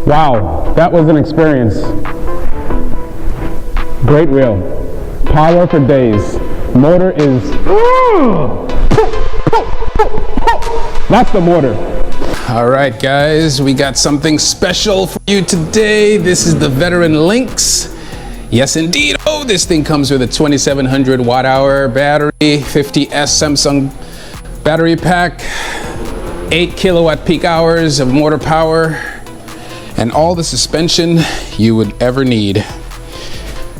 Wow, that was an experience. Great wheel. Power for days. Motor is... That's the motor. All right, guys, we got something special for you today. This is the Veteran Lynx. Yes, indeed. Oh, this thing comes with a 2700 watt hour battery, 50S Samsung battery pack, 8 kilowatt peak hours of motor power, and all the suspension you would ever need.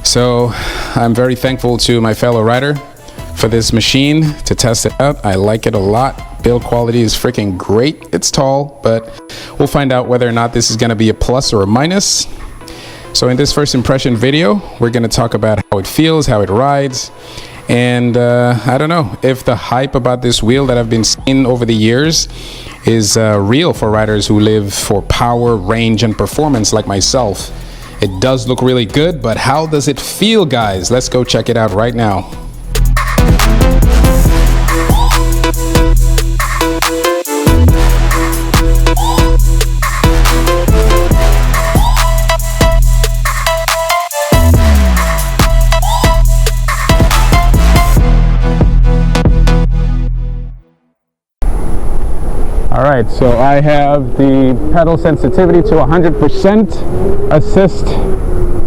So I'm very thankful to my fellow rider for this machine to test it out. I like it a lot. Build quality is freaking great. It's tall, but we'll find out whether or not this is going to be a plus or a minus. So in this first impression video, we're going to talk about how it feels, how it rides, and I don't know if the hype about this wheel that I've been seeing over the years is real for riders who live for power, range, and performance like myself. It does look really good, but how does it feel, guys? Let's go check it out right now. Alright, so I have the pedal sensitivity to 100%, assist,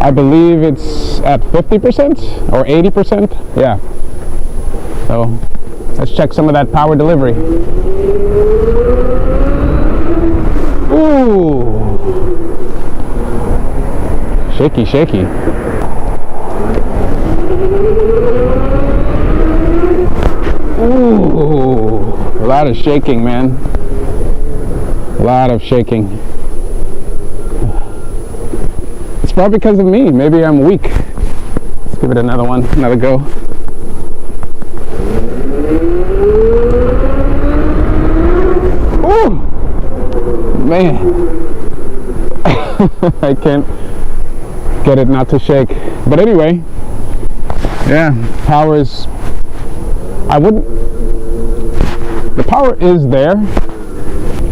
I believe it's at 50% or 80%, yeah. So let's check some of that power delivery. Ooh, shaky, shaky. Ooh, a lot of shaking, man. A lot of shaking. It's probably because of me. Maybe I'm weak. Let's give it another one, another go. Ooh, man. I can't get it not to shake. But anyway, yeah, power is, the power is there.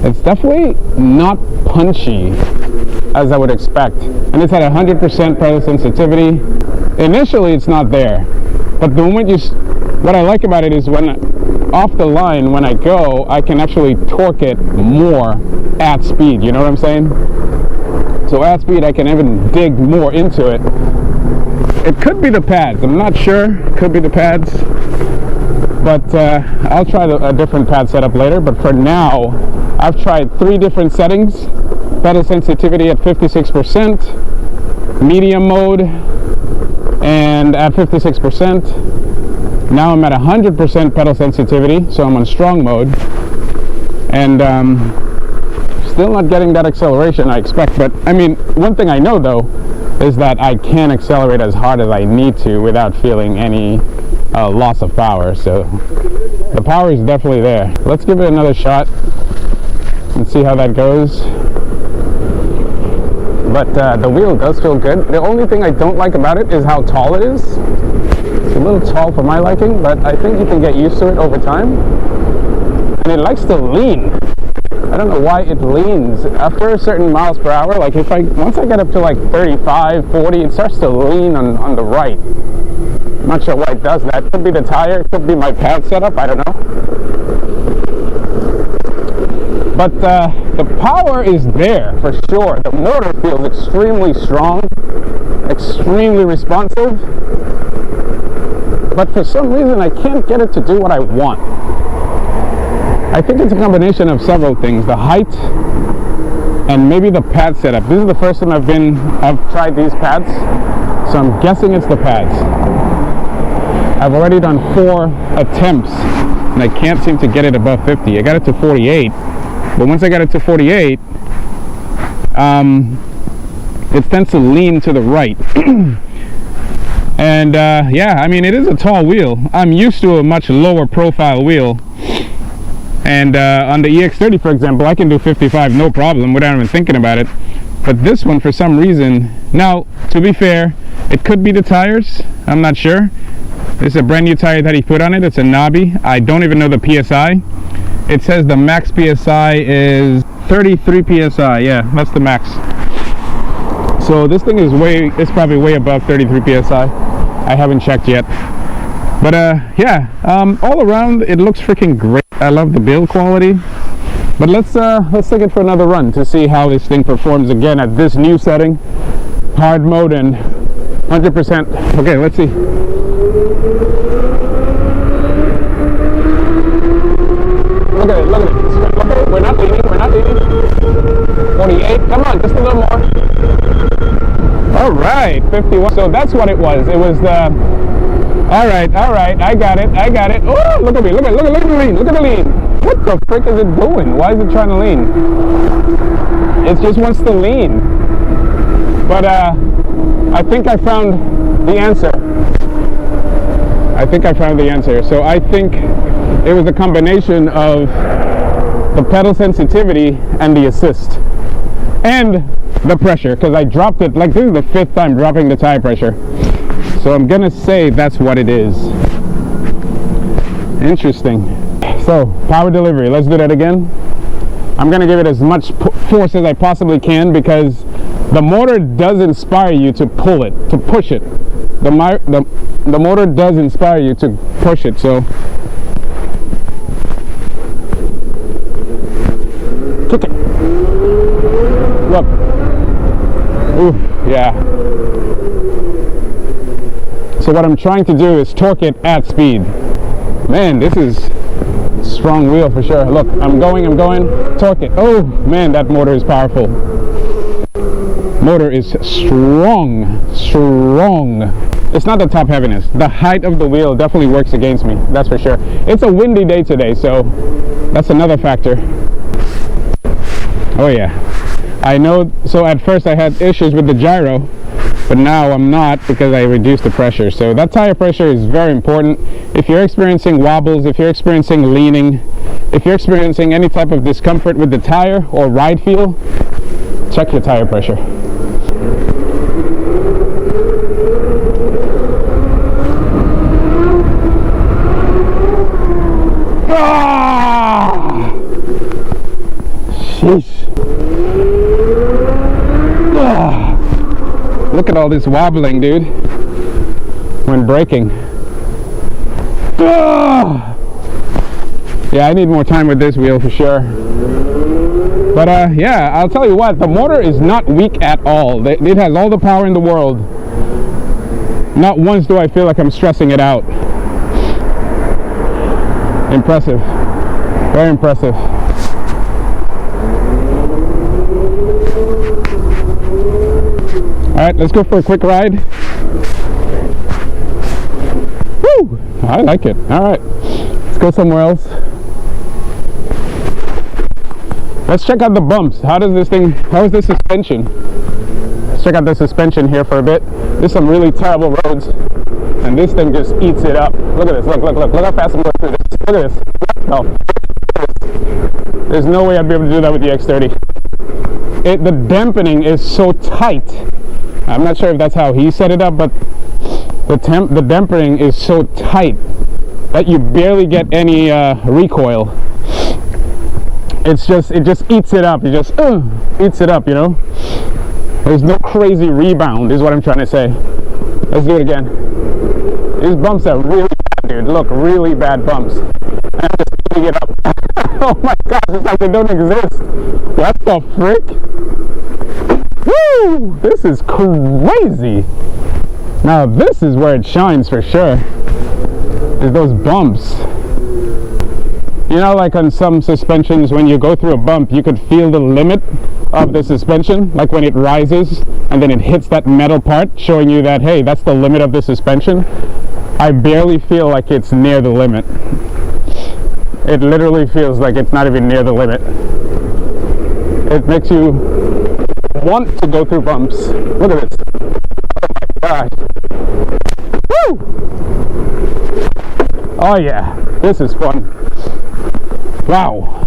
It's definitely not punchy as I would expect, and it's at 100% pedal sensitivity. Initially it's not there, but the moment what I like about it is when off the line, when I go, I can actually torque it more at speed, you know what I'm saying? So at speed I can even dig more into it. It could be the pads, I'm not sure, it could be the pads, but I'll try a different pad setup later. But for now, I've tried 3 different settings. Pedal sensitivity at 56%, medium mode, and at 56%. Now I'm at 100% pedal sensitivity, so I'm on strong mode, and still not getting that acceleration I expect. But I mean, one thing I know though is that I can accelerate as hard as I need to without feeling any loss of power. So the power is definitely there. Let's give it another shot and see how that goes. But the wheel does feel good. The only thing I don't like about it is how tall it is. It's a little tall for my liking, but I think you can get used to it over time. And it likes to lean. I don't know why it leans. After a certain miles per hour, like once I get up to like 35, 40, it starts to lean on the right. I'm not sure why it does that. Could be the tire, it could be my pad setup, I don't know. But the power is there for sure. The motor feels extremely strong, extremely responsive. But for some reason I can't get it to do what I want. I think it's a combination of several things. The height and maybe the pad setup. This is the first time I've tried these pads, so I'm guessing it's the pads. I've already done 4 attempts and I can't seem to get it above 50. I got it to 48, but once I got it to 48, it tends to lean to the right. And yeah, I mean, it is a tall wheel. I'm used to a much lower profile wheel. And on the EX30, for example, I can do 55 no problem without even thinking about it. But this one, for some reason, now, to be fair, it could be the tires. I'm not sure. This is a brand new tire that he put on it. It's a knobby. I don't even know the PSI. It says the max PSI is 33 PSI. Yeah, that's the max. So this thing is it's probably way above 33 psi. I haven't checked yet. But yeah, all around it looks freaking great. I love the build quality. But let's take it for another run to see how this thing performs again at this new setting, hard mode and 100%. Okay, let's see. Look at it, look at it. Okay, we're not leaning, 48, come on, just a little more. All right, 51. So that's what it was. It was the, all right, I got it. Oh, look at me, look at the lean, look at the lean. What the frick is it doing? Why is it trying to lean? It just wants to lean. But I think I found the answer. So I think it was a combination of the pedal sensitivity and the assist. And the pressure, because I dropped it, like this is the 5th time dropping the tire pressure. So I'm gonna say that's what it is. Interesting. So, power delivery, let's do that again. I'm gonna give it as much force as I possibly can because the motor does inspire you to pull it, to push it. The motor does inspire you to push it, so. Kick it. Look. Ooh, yeah. So what I'm trying to do is torque it at speed. Man, this is strong wheel for sure. Look, I'm going, torque it. Oh man, that motor is powerful. Motor is strong. It's not the top heaviness. The height of the wheel definitely works against me, that's for sure. It's a windy day today, so that's another factor. Oh yeah, I know. So at first I had issues with the gyro, but now I'm not because I reduced the pressure. So that tire pressure is very important. If you're experiencing wobbles, if you're experiencing leaning, if you're experiencing any type of discomfort with the tire or ride feel, check your tire pressure. Ah! Sheesh. Ah! Look at all this wobbling, dude, when braking. Ah! Yeah, I need more time with this wheel for sure. But yeah, I'll tell you what, the motor is not weak at all. It has all the power in the world. Not once do I feel like I'm stressing it out. Impressive. Very impressive. Alright, let's go for a quick ride. Woo! I like it. Alright, let's go somewhere else. Let's check out the bumps. How is the suspension? Let's check out the suspension here for a bit. There's some really terrible roads, and this thing just eats it up. Look at this, look how fast I'm going through this. Look at this. Oh. There's no way I'd be able to do that with the X30. The dampening is so tight. I'm not sure if that's how he set it up, but the dampening is so tight that you barely get any recoil. It just eats it up. It just eats it up, you know. There's no crazy rebound, is what I'm trying to say. Let's do it again. These bumps are really bad, dude. Look, really bad bumps. And I'm just eating it up. Oh my gosh, it's like they don't exist. What the frick? Woo! This is crazy. Now this is where it shines for sure. Is those bumps. You know, like on some suspensions, when you go through a bump, you could feel the limit of the suspension, like when it rises and then it hits that metal part, showing you that, hey, that's the limit of the suspension. I barely feel like it's near the limit. It literally feels like it's not even near the limit. It makes you want to go through bumps. Look at this. Oh my gosh. Woo! Oh yeah, this is fun. Wow.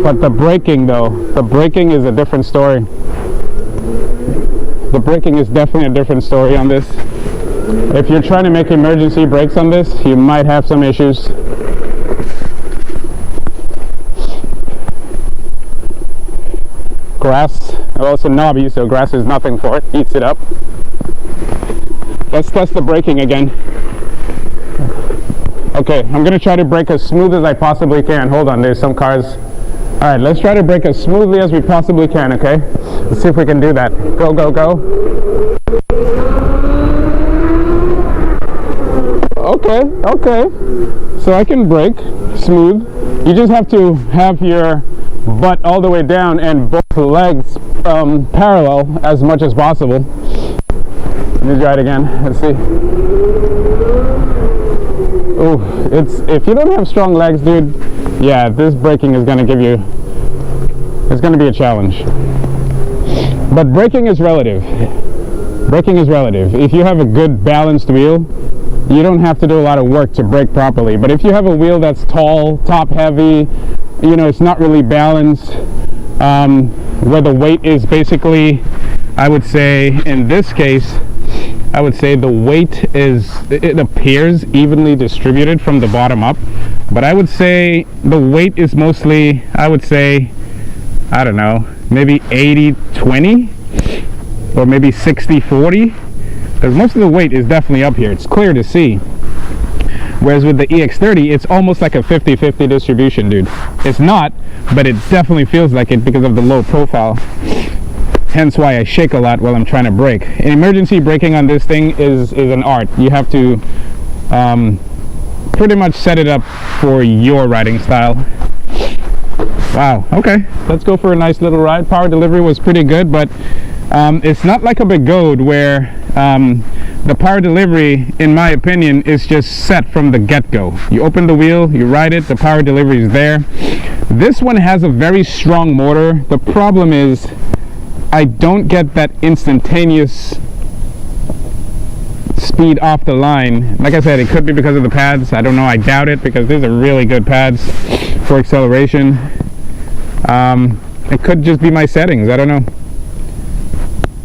But the braking though, the braking is a different story. The braking is definitely a different story on this. If you're trying to make emergency brakes on this, you might have some issues. Of grass. Well, it's a knobby, so grass is nothing for it. Eats it up. Let's test the braking again. Okay, I'm gonna try to brake as smooth as I possibly can. Hold on, there's some cars. All right, let's try to brake as smoothly as we possibly can, okay? Let's see if we can do that. Go, go, go. Okay, okay. So I can brake smooth. You just have to have your butt all the way down and both legs parallel as much as possible. Let me try it again. Let's see. Oh, if you don't have strong legs, dude, yeah, this braking is going to give you, it's going to be a challenge. But braking is relative. Braking is relative. If you have a good balanced wheel, you don't have to do a lot of work to brake properly. But if you have a wheel that's tall, top heavy, you know, it's not really balanced, where the weight is basically, I would say, in this case, I would say the weight is, it appears evenly distributed from the bottom up, but I would say the weight is mostly, I would say, I don't know, maybe 80-20 or maybe 60-40, because most of the weight is definitely up here. It's clear to see. Whereas with the EX30, it's almost like a 50-50 distribution, dude. It's not, but it definitely feels like it because of the low profile. Hence why I shake a lot while I'm trying to brake. Emergency braking on this thing is an art. You have to pretty much set it up for your riding style. Wow, okay. Let's go for a nice little ride. Power delivery was pretty good, but it's not like a Begode where the power delivery, in my opinion, is just set from the get-go. You open the wheel, you ride it, the power delivery is there. This one has a very strong motor. The problem is I don't get that instantaneous speed off the line. Like I said, it could be because of the pads. I don't know. I doubt it, because these are really good pads for acceleration. It could just be my settings. I don't know.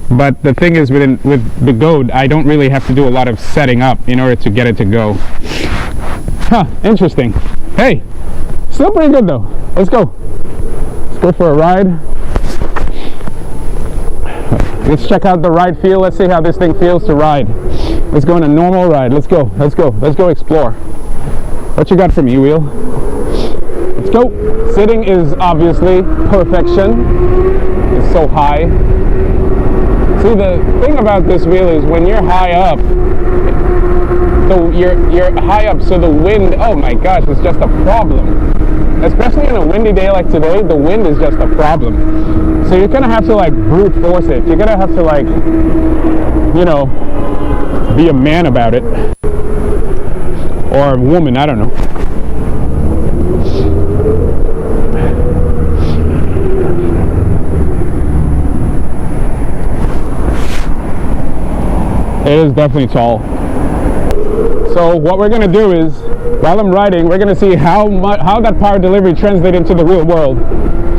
But the thing is, with Begode, I don't really have to do a lot of setting up in order to get it to go. Huh, interesting. Hey, still pretty good though. Let's go. Let's go for a ride. Let's check out the ride feel. Let's see how this thing feels to ride. Let's go on a normal ride. Let's go. Let's go. Let's go explore. What you got for me, wheel? Let's go. Sitting is obviously perfection. It's so high. See, the thing about this wheel is when you're high up, you're high up, so the wind, oh my gosh, it's just a problem. Especially on a windy day like today, the wind is just a problem. So you're gonna have to like brute force it. You're gonna have to like, you know, be a man about it. Or a woman, I don't know. It is definitely tall. So what we're gonna do is, while I'm riding, we're gonna see how that power delivery translates into the real world.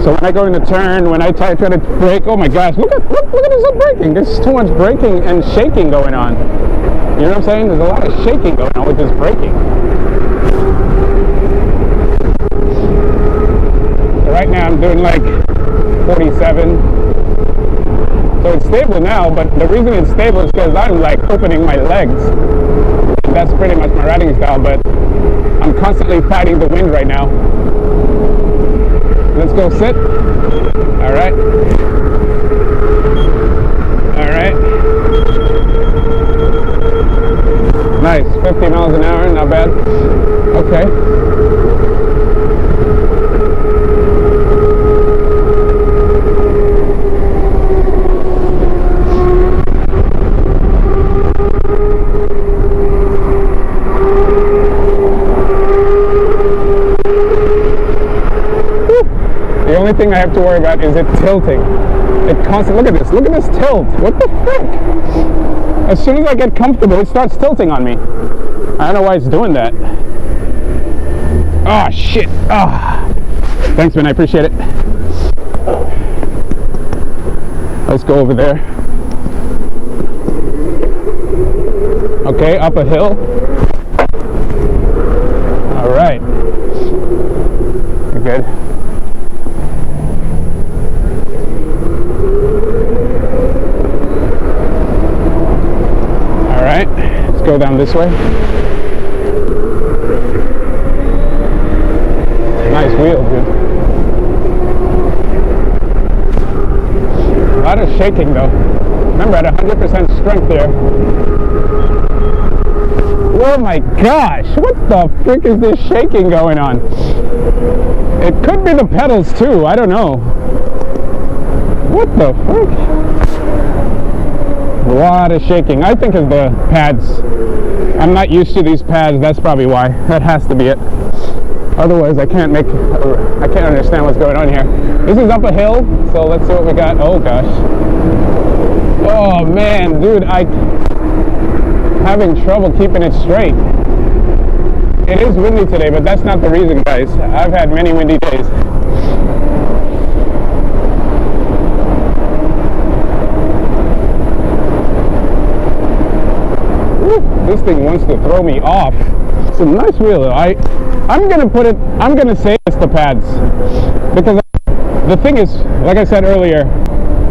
So when I go in a turn, when I try to brake, oh my gosh, look at this braking. There's too much braking and shaking going on. You know what I'm saying? There's a lot of shaking going on with this braking. So right now I'm doing like 47. So it's stable now, but the reason it's stable is because I'm like opening my legs. That's pretty much my riding style, but I'm constantly fighting the wind right now. Let's go sit. All right. All right. Nice, 50 miles an hour, not bad. Okay. The only thing I have to worry about is it tilting. It constantly, look at this tilt. What the frick? As soon as I get comfortable, it starts tilting on me. I don't know why it's doing that. Oh shit. Oh. Thanks, man, I appreciate it. Let's go over there. Okay, up a hill. All right. You're good. go down this way. Nice wheel, dude. A lot of shaking though. Remember, at 100% strength there. Oh my gosh, what the frick is this shaking going on? It could be the pedals too, I don't know. What the frick? A lot of shaking. I think it's the pads. I'm not used to these pads, that's probably why. That has to be it. Otherwise, I can't understand what's going on here. This is up a hill, so let's see what we got. Oh gosh. Oh man, dude, having trouble keeping it straight. It is windy today, but that's not the reason, guys. I've had many windy days. Woo, this thing wants to throw me off. It's a nice wheel. I'm gonna say it's the pads, because the thing is, like I said earlier,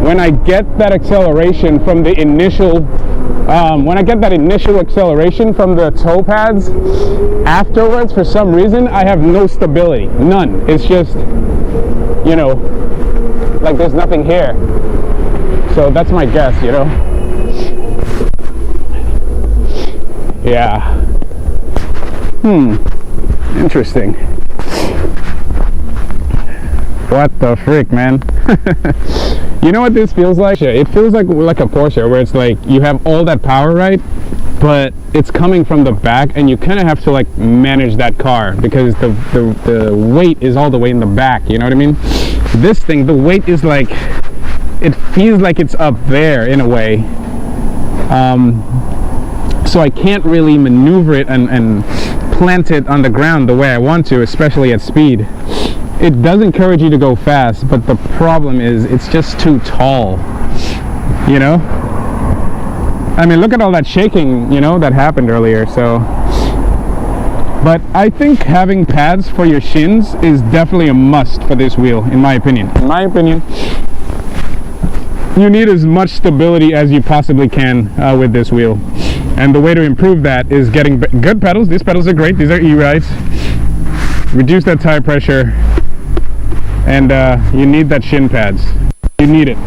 when I get that acceleration from the initial acceleration from the toe pads, afterwards, for some reason, I have no stability, none. It's just, you know, like there's nothing here. So that's my guess, you know. Yeah. Interesting. What the frick, man? You know what this feels like? It feels like a Porsche, where it's like you have all that power, right? But it's coming from the back, and you kind of have to like manage that car, because the weight is all the way in the back, you know what I mean? This thing, the weight is like, it feels like it's up there in a way. So I can't really maneuver it and plant it on the ground the way I want to, especially at speed. It does encourage you to go fast, but the problem is it's just too tall, you know? I mean, look at all that shaking, you know, that happened earlier. So, but I think having pads for your shins is definitely a must for this wheel, in my opinion. In my opinion, you need as much stability as you possibly can with this wheel. And the way to improve that is getting good pedals. These pedals are great. These are E-rides. Reduce that tire pressure. And you need that shin pads. You need it.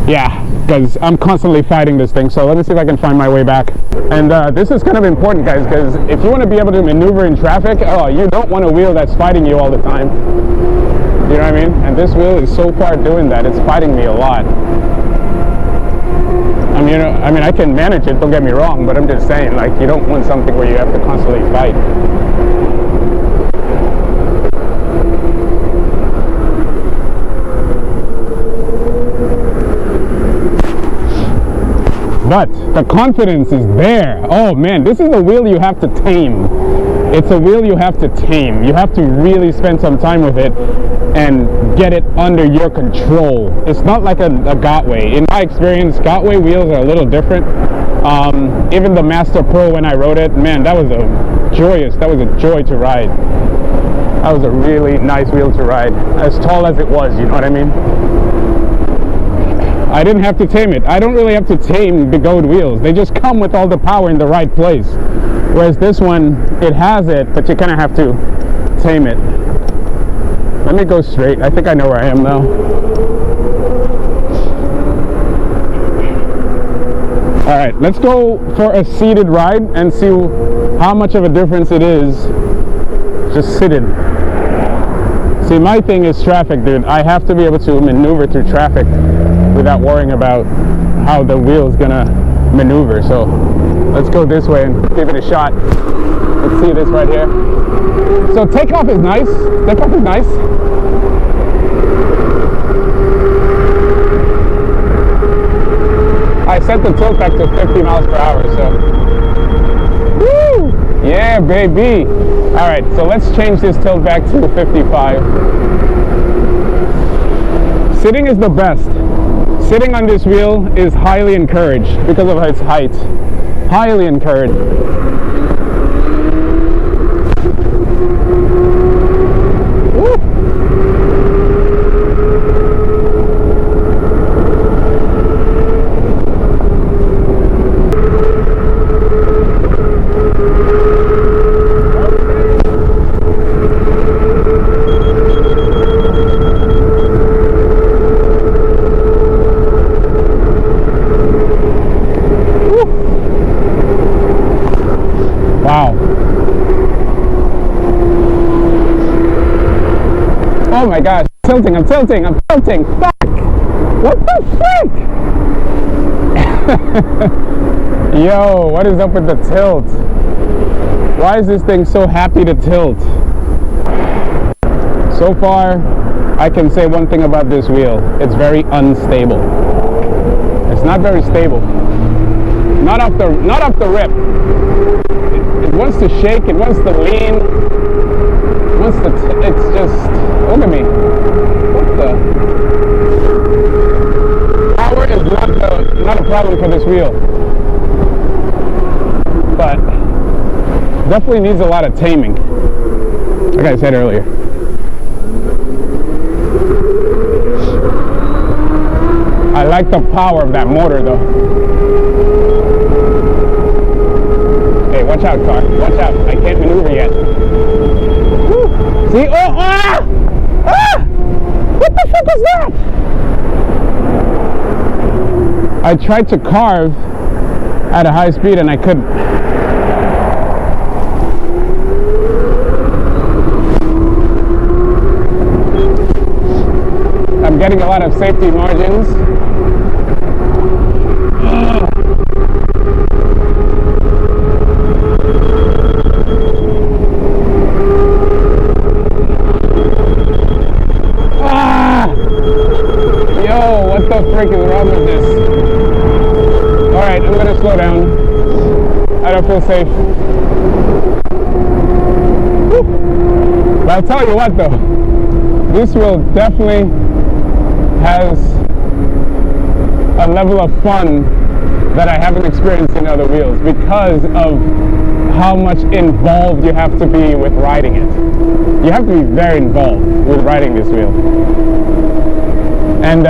Yeah, because I'm constantly fighting this thing. So let me see if I can find my way back. And this is kind of important, guys, because if you want to be able to maneuver in traffic, you don't want a wheel that's fighting you all the time. You know what I mean? And this wheel is so far doing that. It's fighting me a lot. I mean, I can manage it, don't get me wrong, but I'm just saying, like, you don't want something where you have to constantly fight. But the confidence is there. Oh man, this is a wheel you have to tame. It's a wheel you have to tame. You have to really spend some time with it and get it under your control. It's not like a Gotway. In my experience, Gotway wheels are a little different. Even the Master Pro, when I rode it, man, that was a joy to ride. That was a really nice wheel to ride. As tall as it was, you know what I mean? I didn't have to tame it. I don't really have to tame the goat wheels. They just come with all the power in the right place. Whereas this one, it has it, but you kind of have to tame it. Let me go straight. I think I know where I am now. All right, let's go for a seated ride and see how much of a difference it is just sitting. See, my thing is traffic, dude. I have to be able to maneuver through traffic without worrying about how the wheel is gonna maneuver. So let's go this way and give it a shot. Let's see this right here. So takeoff is nice. Takeoff is nice. I set the tilt back to 50 miles per hour, so. Woo! Yeah, baby. All right, so let's change this tilt back to 55. Sitting is the best. Sitting on this wheel is highly encouraged because of its height. Highly encouraged. Woo. I'm tilting. Fuck! What the frick? Yo, what is up with the tilt? Why is this thing so happy to tilt? So far, I can say one thing about this wheel. It's very unstable. It's not very stable. Not off the rip. It wants to shake, it wants to lean. It wants to it's just, look at me. What the? Power is not a problem for this wheel. But definitely needs a lot of taming. Like I said earlier. I like the power of that motor though. Hey, watch out, car. Watch out. I can't maneuver yet. Woo. See? Oh, ah! Ah! What the fuck was that? I tried to carve at a high speed and I couldn't. I'm getting a lot of safety margins. Yo, what the frick is wrong with this? Alright, I'm gonna slow down. I don't feel safe. Woo. But I'll tell you what though, this wheel definitely has a level of fun that I haven't experienced in other wheels because of how much involved you have to be with riding it. You have to be very involved with riding this wheel. And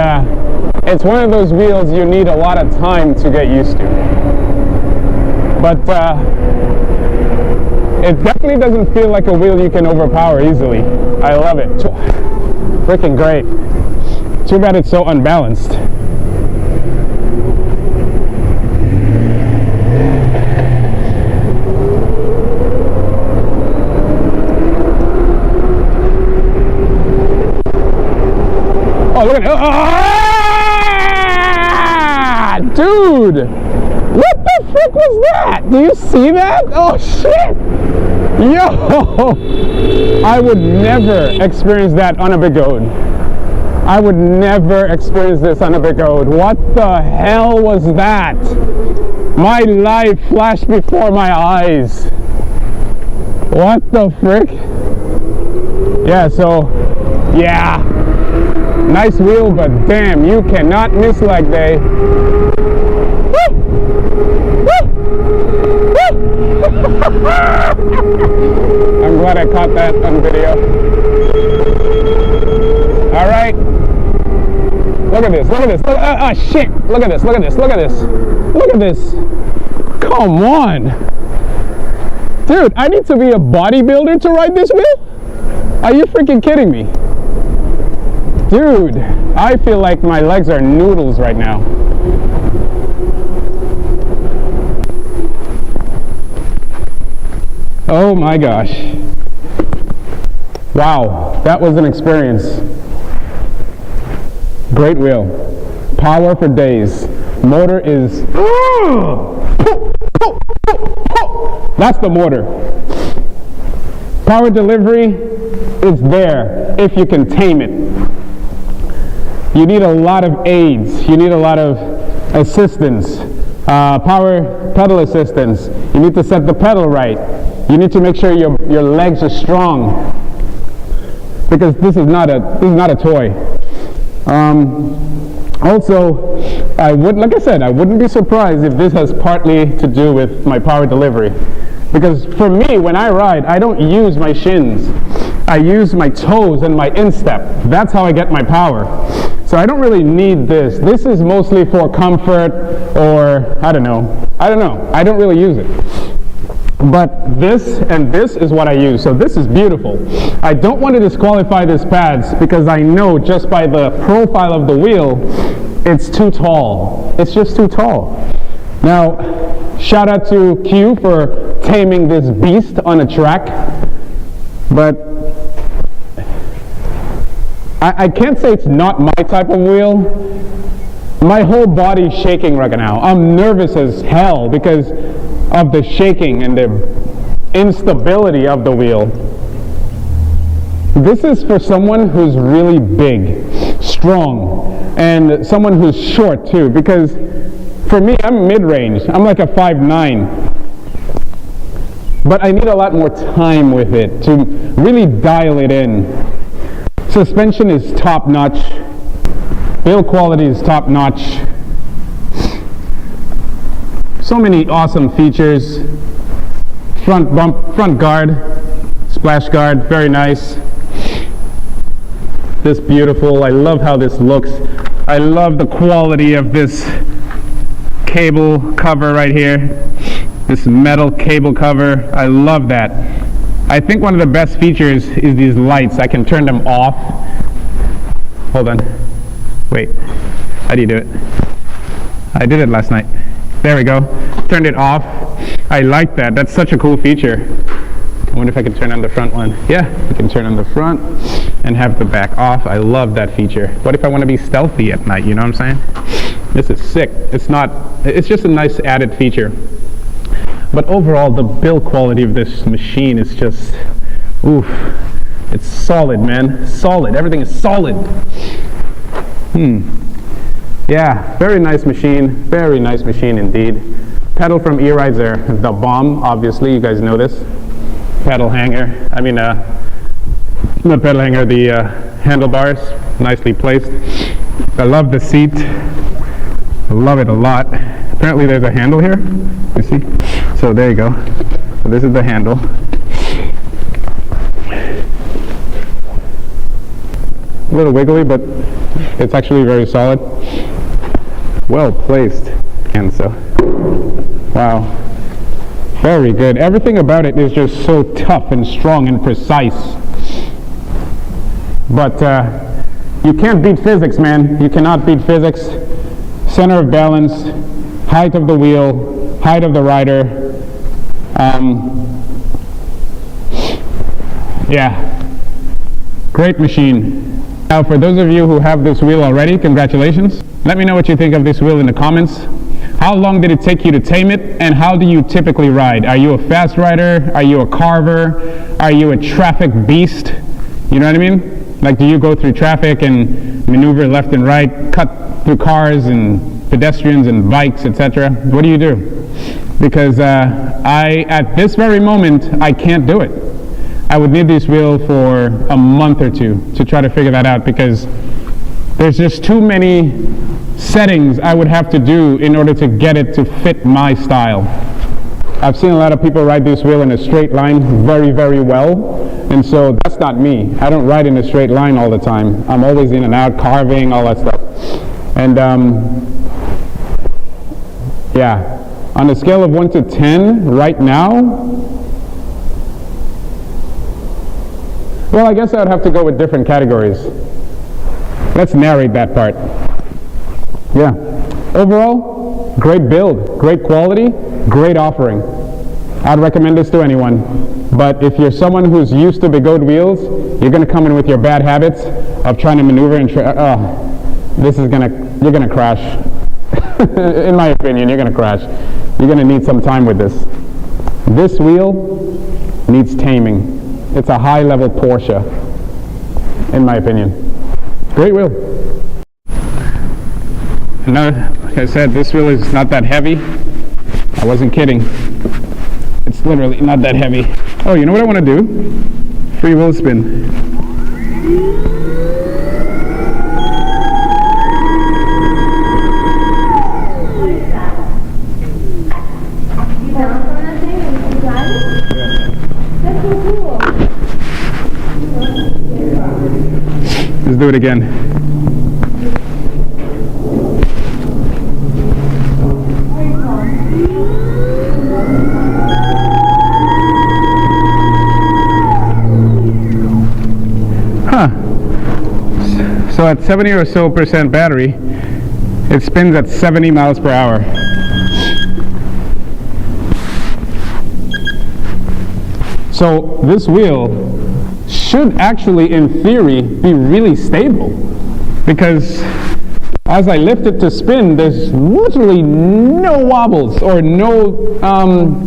it's one of those wheels you need a lot of time to get used to. But it definitely doesn't feel like a wheel you can overpower easily. I love it. Freaking great. Too bad it's so unbalanced. Oh, look at it. Ah! Dude! What the frick was that? Do you see that? Oh, shit! Yo! I would never experience that on a big goat. I would never experience this on a big goat. What the hell was that? My life flashed before my eyes. What the frick? Yeah, so, yeah. Nice wheel, but damn, you cannot miss leg day. Woo! Woo! Woo! I'm glad I caught that on video. All right. Look at this. Look at this. Oh, shit. Look at this. Look at this. Look at this. Look at this. Come on. Dude, I need to be a bodybuilder to ride this wheel? Are you freaking kidding me? Dude, I feel like my legs are noodles right now. Oh my gosh. Wow, that was an experience. Great wheel. Power for days. Motor is... That's the motor. Power delivery is there if you can tame it. You need a lot of aids. You need a lot of assistance. Power pedal assistance. You need to set the pedal right. You need to make sure your legs are strong. Because this is not a toy. Also, like I said, I wouldn't be surprised if this has partly to do with my power delivery. Because for me, when I ride, I don't use my shins. I use my toes and my instep. That's how I get my power. So I don't really need this. This is mostly for comfort or, I don't know. I don't really use it. But this and this is what I use. So this is beautiful. I don't want to disqualify this pads because I know just by the profile of the wheel, it's too tall. It's just too tall. Now, shout out to Q for taming this beast on a track. But I can't say it's not my type of wheel. My whole body's shaking right now. I'm nervous as hell because of the shaking and the instability of the wheel. This is for someone who's really big, strong, and someone who's short too, because for me, I'm mid-range. I'm like a 5'9". But I need a lot more time with it to really dial it in. Suspension is top-notch. Build quality is top-notch. So many awesome features. Front guard, splash guard, very nice. This beautiful. I love how this looks. I love the quality of this cable cover right here. This metal cable cover. I love that. I think one of the best features is these lights. I can turn them off. Hold on. Wait. How do you do it? I did it last night. There we go. Turned it off. I like that. That's such a cool feature. I wonder if I can turn on the front one. Yeah, I can turn on the front and have the back off. I love that feature. What if I want to be stealthy at night? You know what I'm saying? This is sick. It's just a nice added feature. But overall, the build quality of this machine is just, oof. It's solid, man. Solid. Everything is solid. Yeah, very nice machine. Very nice machine indeed. Pedal from E-Rides are the bomb, obviously. You guys know this. Pedal hanger. I mean, not pedal hanger, the handlebars. Nicely placed. I love the seat. I love it a lot. Apparently there's a handle here. You see? So there you go. So this is the handle. A little wiggly, but it's actually very solid. Well placed. And so, wow. Very good. Everything about it is just so tough and strong and precise. But you can't beat physics, man. You cannot beat physics. Center of balance, height of the wheel, height of the rider. Yeah, great machine. Now for those of you who have this wheel already, congratulations. Let me know what you think of this wheel in the comments. How long did it take you to tame it, and how do you typically ride? Are you a fast rider? Are you a carver? Are you a traffic beast? You know what I mean? Like, do you go through traffic and maneuver left and right, cut through cars and pedestrians and bikes, etc.? What do you do? Because at this very moment, I can't do it. I would need this wheel for a month or two to try to figure that out, because there's just too many settings I would have to do in order to get it to fit my style. I've seen a lot of people ride this wheel in a straight line very, very well, and so that's not me. I don't ride in a straight line all the time. I'm always in and out, carving, all that stuff. And yeah, on a scale of 1 to 10 right now, well, I guess I would have to go with different categories. Let's narrate that part. Yeah. Overall, great build, great quality, great offering. I'd recommend this to anyone. But if you're someone who's used to bigode wheels, you're going to come in with your bad habits of trying to maneuver and you're going to crash. In my opinion, you're going to crash. You're going to need some time with this. This wheel needs taming. It's a high-level Porsche, in my opinion. Great wheel. Like I said, this wheel is not that heavy. I wasn't kidding. It's literally not that heavy. Oh, you know what I want to do? Free wheel spin. Let's do it again. So at 70 or so % battery, it spins at 70 miles per hour. So this wheel should actually, in theory, be really stable, because as I lift it to spin, there's literally no wobbles or no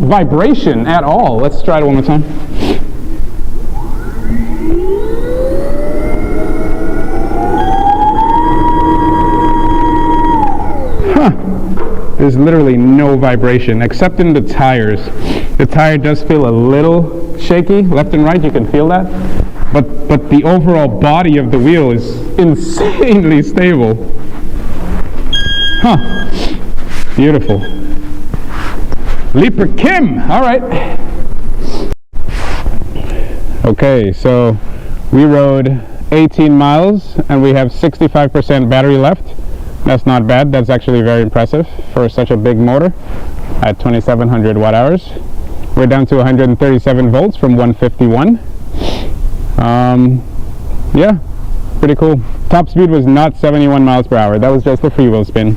vibration at all. Let's try it one more time. There's literally no vibration except in the tires. The tire does feel a little shaky left and right, you can feel that. But the overall body of the wheel is insanely stable. Huh. Beautiful. Leaperkim. All right. Okay, so we rode 18 miles and we have 65% battery left. That's not bad. That's actually very impressive for such a big motor at 2,700 watt hours. We're down to 137 volts from 151. Yeah, pretty cool. Top speed was not 71 miles per hour. That was just a freewheel spin.